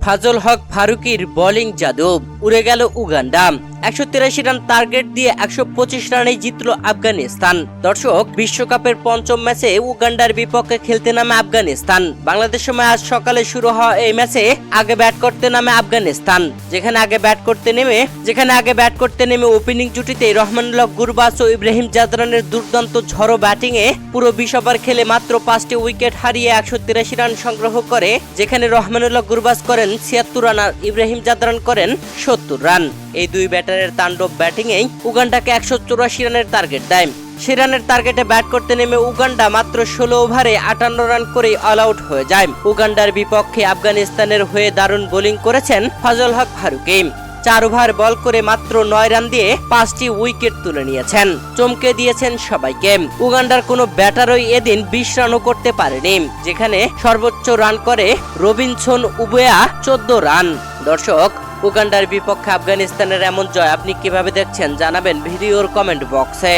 ফাজল হক ফারুকীর bowling জাদু, উড়ে গেল উগান্ডা। 183 রান টার্গেট দিয়ে 125 রানে জিতল আফগানিস্তান। দর্শক, বিশ্বকাপের পঞ্চম ম্যাচে উগান্ডার বিপক্ষে খেলতে নামে আফগানিস্তান। বাংলাদেশ সময় আজ সকালে শুরু হওয়া এই ম্যাচে আগে ব্যাট করতে নামে আফগানিস্তান। যেখানে আগে ব্যাট করতে নেমে ওপেনিং জুটিতে রহমানুল্লাহ গুরবাজ ও ইব্রাহিম জাদরানের দুর্দান্ত ঝড়ো ব্যাটিংয়ে পুরো 20 ওভার খেলে মাত্র 5টি উইকেট হারিয়ে 183 রান সংগ্রহ করে। যেখানে রহমানুল্লাহ গুরবাজ করেন 76 রান আর ইব্রাহিম জাদরান করেন 70 রান। এই দুই ব্যাটারের তাণ্ডব ব্যাটিংয়েই উগান্ডাকে 184 রানের টার্গেট দেয়। সে রানের টার্গেটে ব্যাট করতে নেমে উগান্ডা মাত্র 16 ওভারে 58 রান করেই অল আউট হয়ে যায়। উগান্ডার বিপক্ষে আফগানিস্তানের হয়ে দারুণ বোলিং করেছেন ফাজল হক ফারুকী। 4 ওভার বল করে মাত্র 9 রান দিয়ে 5টি উইকেট তুলে নিয়েছেন, চমকে দিয়েছেন সবাইকে। উগান্ডার কোনো ব্যাটারই এদিন 20 রানও করতে পারেনি। যেখানে সর্বোচ্চ রান করে রবিনসন উবেয়া 14 রান। দর্শক, উগান্ডার বিপক্ষে আফগানিস্তানের এমন জয় আপনি কিভাবে দেখছেন জানাবেন ভিডিওর কমেন্ট বক্সে।